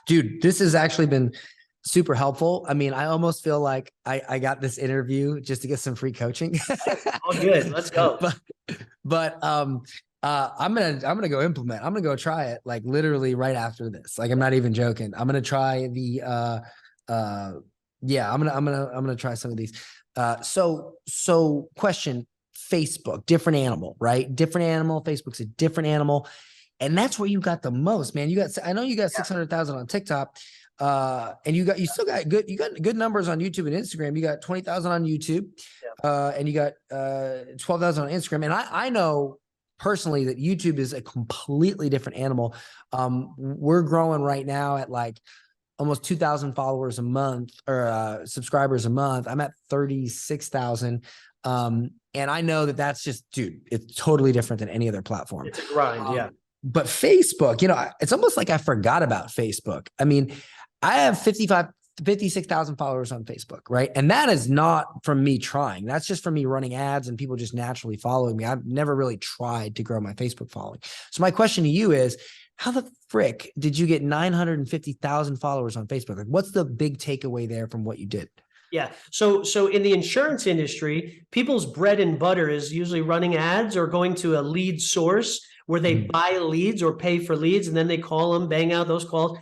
dude, this has actually been super helpful. I mean, I almost feel like I got this interview just to get some free coaching. Oh, good. Let's go. But I'm gonna go implement. I'm gonna go try it like literally right after this. Like I'm not even joking. I'm gonna try the I'm gonna try some of these. So question. Facebook, different animal, right? Different animal. Facebook's a different animal. And that's where you got the most, man. I know you got 600,000 on TikTok. And you still got good numbers on YouTube and Instagram. You got 20,000 on YouTube. And you got 12,000 on Instagram. And I know personally that YouTube is a completely different animal. We're growing right now at like almost 2,000 followers a month, or subscribers a month. I'm at 36,000. And I know that that's just, dude, it's totally different than any other platform. It's a grind, yeah. But Facebook, it's almost like I forgot about Facebook. I mean, I have 56,000 followers on Facebook, right? And that is not from me trying. That's just from me running ads and people just naturally following me. I've never really tried to grow my Facebook following. So my question to you is, how the frick did you get 950,000 followers on Facebook? Like, what's the big takeaway there from what you did? Yeah. So in the insurance industry, people's bread and butter is usually running ads or going to a lead source where they buy leads or pay for leads, and then they call them, bang out those calls.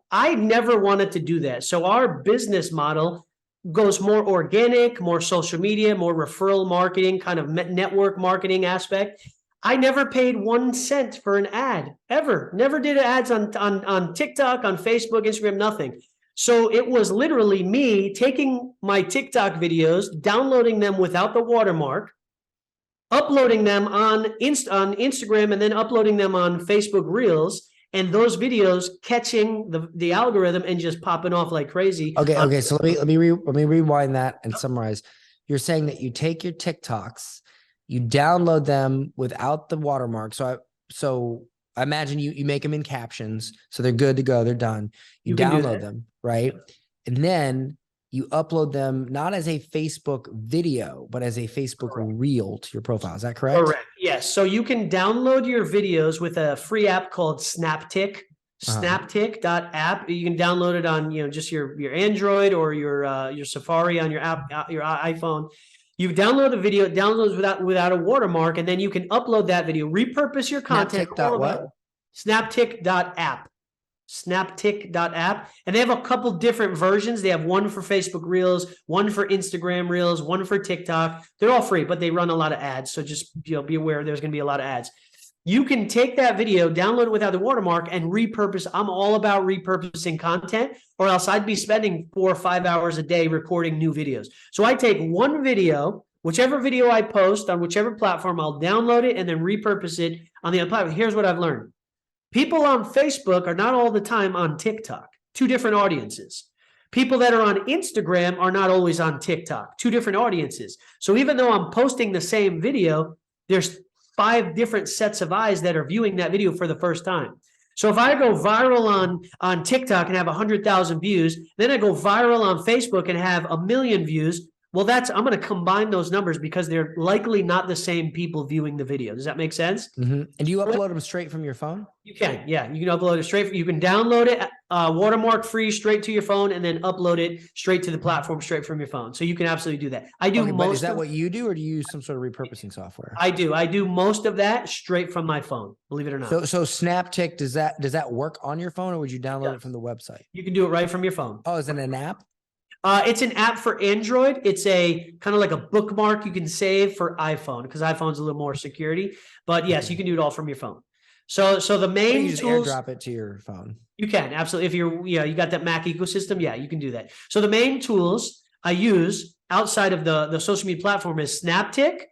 I never wanted to do that. So our business model goes more organic, more social media, more referral marketing, kind of network marketing aspect. I never paid 1 cent for an ad, ever. Never did ads on TikTok, on Facebook, Instagram, nothing. So it was literally me taking my TikTok videos, downloading them without the watermark, uploading them on Instagram, and then uploading them on Facebook Reels, and those videos catching the algorithm and just popping off like crazy. Okay. So let me rewind that and summarize. You're saying that you take your TikToks, you download them without the watermark. So I imagine you make them in captions, so they're good to go. They're done. You download them, right? And then you upload them not as a Facebook video, but as a Facebook reel to your profile. Is that correct? Correct. Yes. So you can download your videos with a free app called SnapTick. SnapTick.app. You can download it on just your Android or your Safari on your app, your iPhone. You download the video, it downloads without a watermark, and then you can upload that video, repurpose your content. SnapTick.what? SnapTick.app. snaptic.app, and they have a couple different versions. They have one for Facebook Reels, one for Instagram Reels, one for TikTok. They're all free, but they run a lot of ads. So just be aware there's going to be a lot of ads. You can take that video, download it without the watermark, and repurpose. I'm all about repurposing content, or else I'd be spending 4 or 5 hours a day recording new videos. So I take one video, whichever video I post on whichever platform, I'll download it and then repurpose it on the other platform. Here's what I've learned. People on Facebook are not all the time on TikTok. Two different audiences. People that are on Instagram are not always on TikTok. Two different audiences. So even though I'm posting the same video, there's 5 different sets of eyes that are viewing that video for the first time. So if I go viral on TikTok and have 100,000 views, then I go viral on Facebook and have 1 million views, well, I'm going to combine those numbers because they're likely not the same people viewing the video. Does that make sense? Mm-hmm. And do you upload them straight from your phone? You can, yeah. You can upload it straight. You can download it watermark free straight to your phone, and then upload it straight to the platform straight from your phone. So you can absolutely do that. I do Okay, most. But is that what you do, or do you use some sort of repurposing software? I do most of that straight from my phone. Believe it or not. So Snaptic, does that work on your phone, or would you download it from the website? You can do it right from your phone. Oh, is it an app? It's an app for Android. It's a kind of like a bookmark you can save for iPhone, because iPhone's a little more security. But yes, you can do it all from your phone. So the main you just tools, AirDrop it to your phone. You can absolutely. If you got that Mac ecosystem, yeah, you can do that. So the main tools I use outside of the social media platform is Snaptic.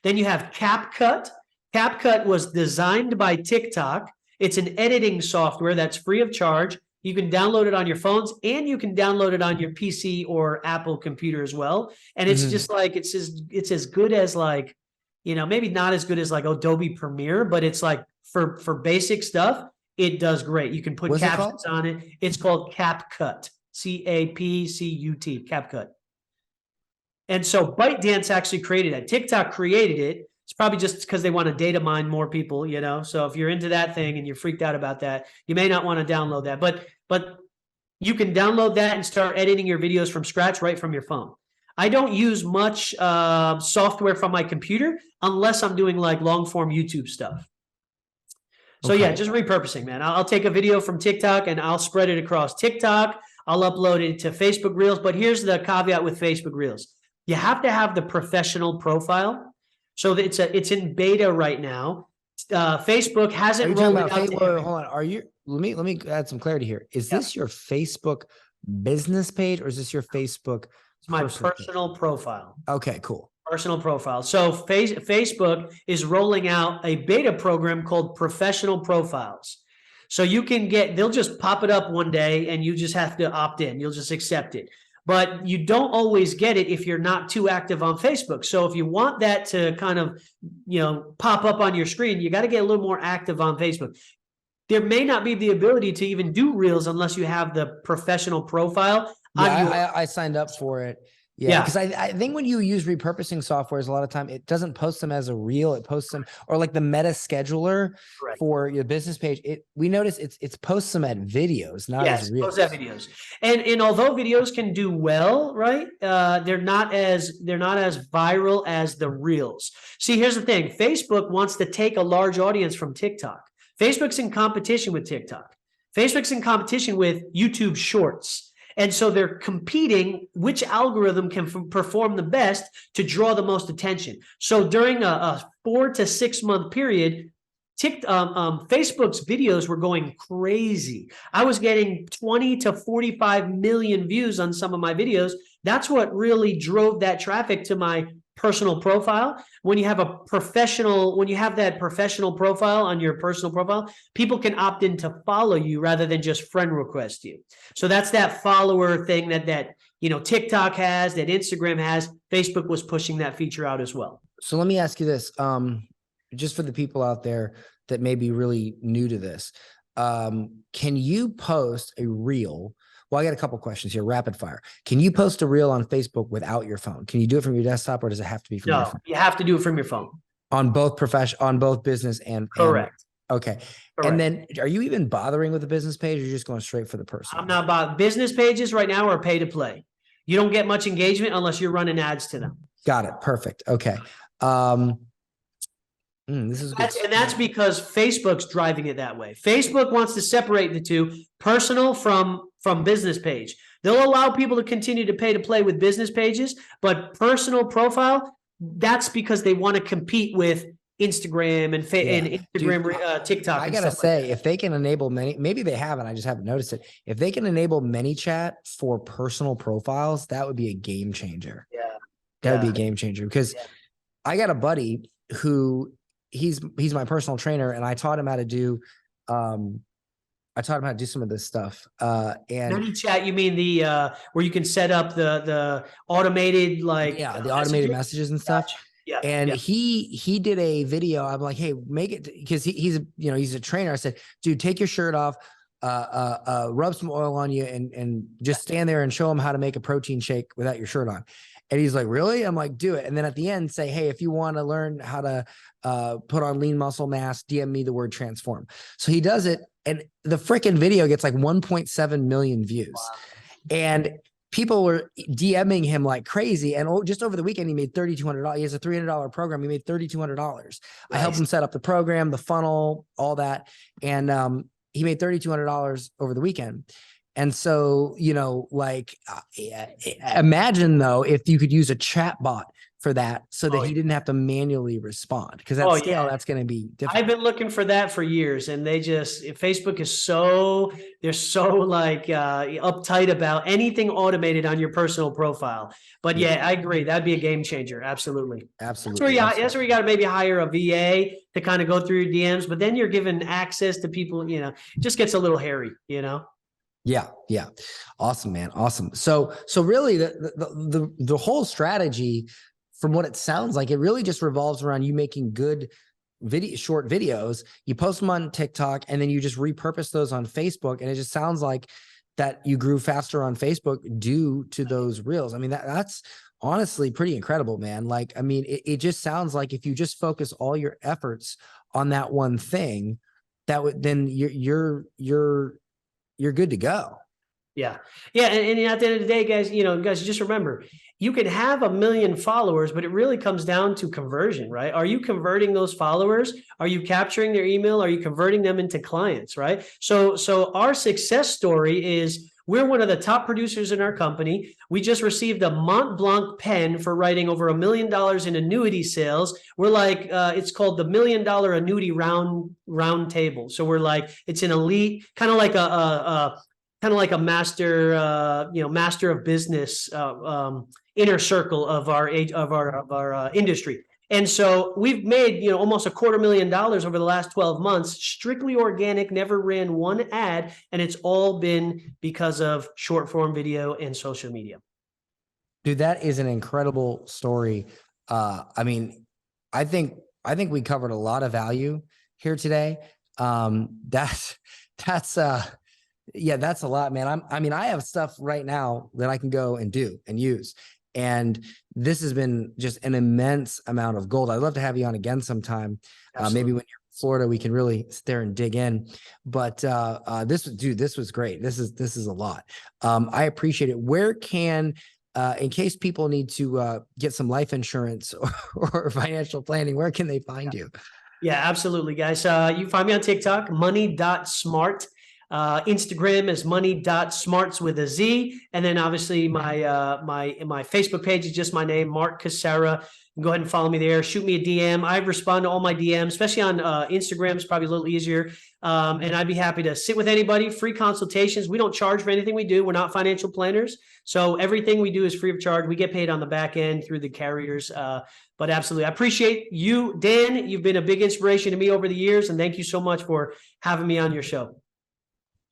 Then you have CapCut. CapCut was designed by TikTok. It's an editing software that's free of charge. You can download it on your phones, and you can download it on your PC or Apple computer as well. And it's just like, it's as good as, like, maybe not as good as like Adobe Premiere, but it's like for basic stuff, it does great. You can put captions on it. It's called CapCut, CapCut, CapCut. And so ByteDance actually created it. TikTok created it. It's probably just because they want to data mine more people, So if you're into that thing and you're freaked out about that, you may not want to download that. But you can download that and start editing your videos from scratch right from your phone. I don't use much software from my computer unless I'm doing like long form YouTube stuff. So yeah, just repurposing, man. I'll take a video from TikTok and I'll spread it across TikTok. I'll upload it to Facebook Reels. But here's the caveat with Facebook Reels. You have to have the professional profile. So it's in beta right now. Facebook hasn't rolled it out. Hold on. Let me add some clarity here. Is this your Facebook business page, or is this your Facebook? It's my personal profile. Okay, cool. Personal profile. So Facebook is rolling out a beta program called Professional Profiles. So you can they'll just pop it up one day and you just have to opt in. You'll just accept it. But you don't always get it if you're not too active on Facebook. So if you want that to kind of, pop up on your screen, you got to get a little more active on Facebook. There may not be the ability to even do Reels unless you have the professional profile. Yeah, I signed up for it. Yeah, because I think when you use repurposing softwares, a lot of time it doesn't post them as a reel. It posts them, or like the meta scheduler for your business page. We notice it's posts them at videos, not as reels. Posts at videos. And although videos can do well, right? They're not as viral as the reels. See, here's the thing: Facebook wants to take a large audience from TikTok. Facebook's in competition with TikTok. Facebook's in competition with YouTube Shorts. And so they're competing which algorithm can perform the best to draw the most attention. So during a 4 to 6 month period, Facebook's videos were going crazy. I was getting 20 to 45 million views on some of my videos. That's what really drove that traffic to my personal profile. When you have that professional profile on your personal profile, people can opt in to follow you rather than just friend request you. So that's that follower thing that TikTok has, that Instagram has. Facebook was pushing that feature out as well. So let me ask you this, just for the people out there that may be really new to this, can you post a reel? Well, I got a couple questions here, rapid fire. Can you post a reel on Facebook without your phone? Can you do it from your desktop, or does it have to be from your phone? You have to do it from your phone. On both business and correct. Okay. Correct. And then are you even bothering with the business page, or you're just going straight for the personal? I'm not about business pages right now are pay to play. You don't get much engagement unless you're running ads to them. Got it. Perfect. Okay. This is good. And that's because Facebook's driving it that way. Facebook wants to separate the two, personal from business page. They'll allow people to continue to pay to play with business pages, but personal profile, that's because they want to compete with Instagram and Instagram, TikTok. I gotta say, if they can enable many, maybe they haven't, I just haven't noticed it. If they can enable ManyChat for personal profiles, that would be a game changer. Yeah. That would be a game changer, because I got a buddy who he's my personal trainer, and I taught him how to do some of this stuff. And ManyChat, you mean the where you can set up the automated, like, the automated messages and stuff. Gotcha. Yeah. And he did a video. I'm like, hey, make it, because he's a trainer. I said, dude, take your shirt off, rub some oil on you, and just stand there and show him how to make a protein shake without your shirt on. And he's like, really? I'm like, do it. And then at the end, say, hey, if you want to learn how to put on lean muscle mass, DM me the word transform. So he does it, and the freaking video gets like 1.7 million views. Wow. And people were DMing him like crazy. And just over the weekend, he made $3,200. He has a $300 program. He made $3,200. Nice. I helped him set up the program, the funnel, all that. And he made $3,200 over the weekend. And so, imagine though, if you could use a chat bot for that, so that he didn't have to manually respond, because at scale, that's going to be difficult. I've been looking for that for years, and Facebook is they're so like uptight about anything automated on your personal profile. But I agree, that'd be a game changer. Absolutely. That's where you got to maybe hire a VA to kind of go through your DMs, but then you're given access to people, it just gets a little hairy, Yeah. Awesome, man. Awesome. So really the whole strategy, from what it sounds like, it really just revolves around you making good short videos. You post them on TikTok, and then you just repurpose those on Facebook. And it just sounds like that you grew faster on Facebook due to those reels. I mean, that's honestly pretty incredible, man. Like, I mean, it just sounds like if you just focus all your efforts on that one thing, then you're good to go. Yeah. And at the end of the day, guys, just remember, you can have 1 million followers, but it really comes down to conversion, right? Are you converting those followers? Are you capturing their email? Are you converting them into clients, right? So our success story is, we're one of the top producers in our company. We just received a Mont Blanc pen for writing over $1 million in annuity sales. We're like, it's called the $1 Million Annuity Round Table. So we're like, it's an elite, kind of like a master, master of business, inner circle of our industry. And so we've made, almost $250,000 over the last 12 months, strictly organic, never ran one ad. And it's all been because of short form video and social media. Dude, that is an incredible story. I mean, I think we covered a lot of value here today. That's a lot, man. I have stuff right now that I can go and do and use. And this has been just an immense amount of gold. I'd love to have you on again sometime. Maybe when you're in Florida, we can really sit there and dig in. But this was great. This is a lot. I appreciate it. Where can, in case people need to get some life insurance or financial planning, where can they find you? Yeah, absolutely, guys. You can find me on TikTok, money.smart. Instagram is money.smarts with a Z. And then obviously my Facebook page is just my name, Mark Ksara. Go ahead and follow me there. Shoot me a DM. I respond to all my DMs, especially on Instagram. It's probably a little easier. And I'd be happy to sit with anybody. Free consultations. We don't charge for anything we do. We're not financial planners. So everything we do is free of charge. We get paid on the back end through the carriers. But absolutely, I appreciate you, Dan. You've been a big inspiration to me over the years. And thank you so much for having me on your show.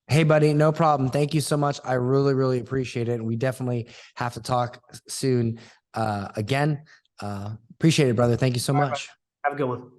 Hey, buddy, no problem. Thank you so much. I really, really appreciate it. And we definitely have to talk soon again. Appreciate it, brother. Thank you so much. Have a good one.